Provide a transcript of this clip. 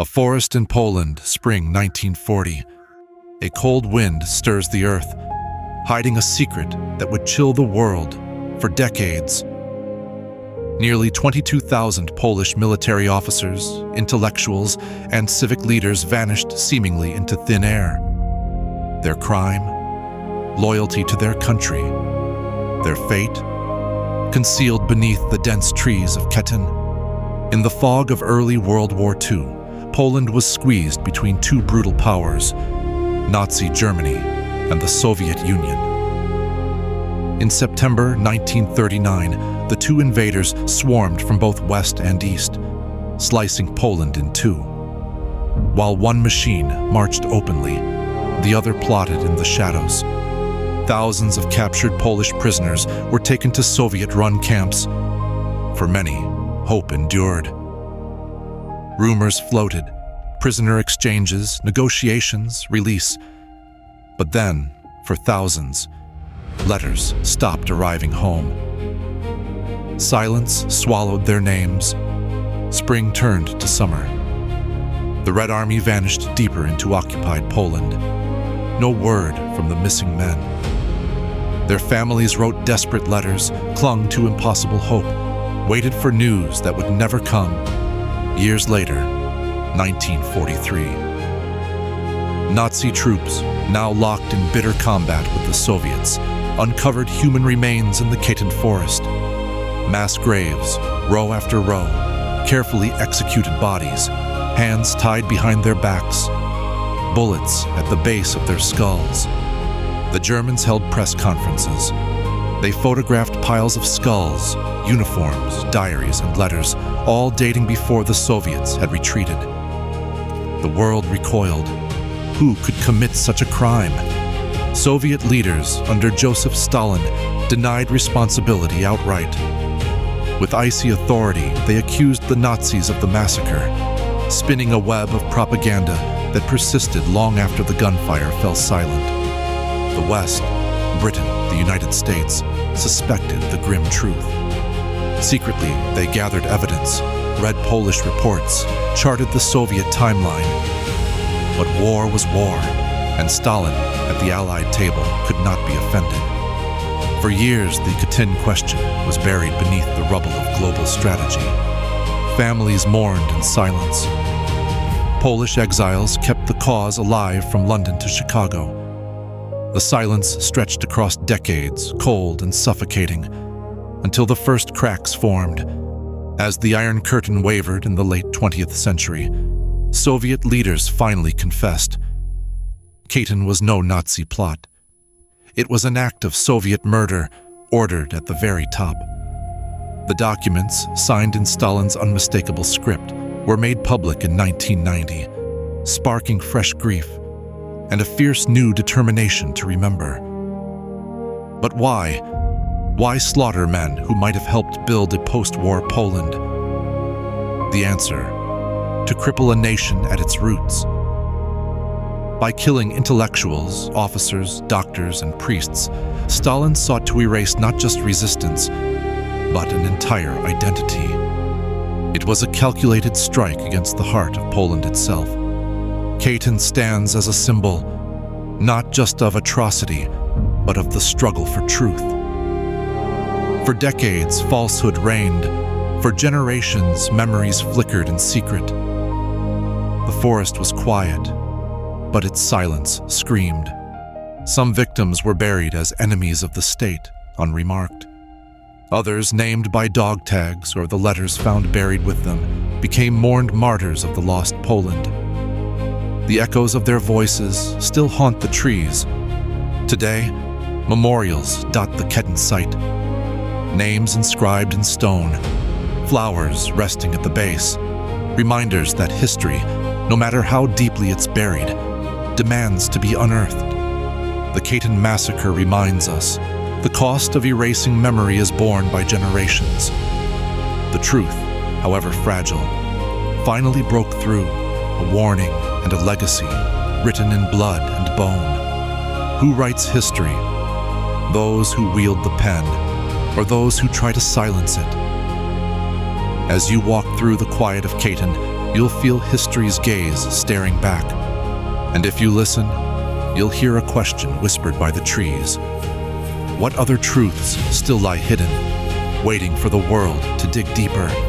A forest in Poland, spring 1940. A cold wind stirs the earth, hiding a secret that would chill the world for decades. Nearly 22,000 Polish military officers, intellectuals, and civic leaders vanished seemingly into thin air. Their crime? Loyalty to their country. Their fate? Concealed beneath the dense trees of Katyn. In the fog of early World War II, Poland was squeezed between two brutal powers, Nazi Germany and the Soviet Union. In September 1939, the two invaders swarmed from both west and east, slicing Poland in two. While one machine marched openly, the other plotted in the shadows. Thousands of captured Polish prisoners were taken to Soviet-run camps. For many, hope endured. Rumors floated, prisoner exchanges, negotiations, release. But then, for thousands, letters stopped arriving home. Silence swallowed their names. Spring turned to summer. The Red Army vanished deeper into occupied Poland. No word from the missing men. Their families wrote desperate letters, clung to impossible hope, waited for news that would never come. Years later, 1943. Nazi troops, now locked in bitter combat with the Soviets, uncovered human remains in the Katyn forest. Mass graves, row after row, carefully executed bodies, hands tied behind their backs, bullets at the base of their skulls. The Germans held press conferences. They photographed piles of skulls, uniforms, diaries, and letters, all dating before the Soviets had retreated. The world recoiled. Who could commit such a crime? Soviet leaders under Joseph Stalin denied responsibility outright. With icy authority, they accused the Nazis of the massacre, spinning a web of propaganda that persisted long after the gunfire fell silent. The West, Britain, the United States, suspected the grim truth. Secretly, they gathered evidence, read Polish reports, charted the Soviet timeline. But war was war, and Stalin, at the Allied table, could not be offended. For years, the Katyn question was buried beneath the rubble of global strategy. Families mourned in silence. Polish exiles kept the cause alive from London to Chicago. The silence stretched across decades, cold and suffocating, until the first cracks formed. As the Iron Curtain wavered in the late 20th century, Soviet leaders finally confessed. Katyn was no Nazi plot. It was an act of Soviet murder, ordered at the very top. The documents, signed in Stalin's unmistakable script, were made public in 1990, sparking fresh grief and a fierce new determination to remember. But why? Why slaughter men who might have helped build a post-war Poland? The answer: to cripple a nation at its roots. By killing intellectuals, officers, doctors, and priests, Stalin sought to erase not just resistance, but an entire identity. It was a calculated strike against the heart of Poland itself. Katyn stands as a symbol, not just of atrocity, but of the struggle for truth. For decades, falsehood reigned. For generations, memories flickered in secret. The forest was quiet, but its silence screamed. Some victims were buried as enemies of the state, unremarked. Others, named by dog tags or the letters found buried with them, became mourned martyrs of the lost Poland. The echoes of their voices still haunt the trees. Today, memorials dot the Katyn site. Names inscribed in stone, flowers resting at the base, reminders that history, no matter how deeply it's buried, demands to be unearthed. The Katyn massacre reminds us, the cost of erasing memory is borne by generations. The truth, however fragile, finally broke through, a warning and a legacy written in blood and bone. Who writes history? Those who wield the pen, or those who try to silence it? As you walk through the quiet of Katyn, you'll feel history's gaze staring back. And if you listen, you'll hear a question whispered by the trees. What other truths still lie hidden, waiting for the world to dig deeper?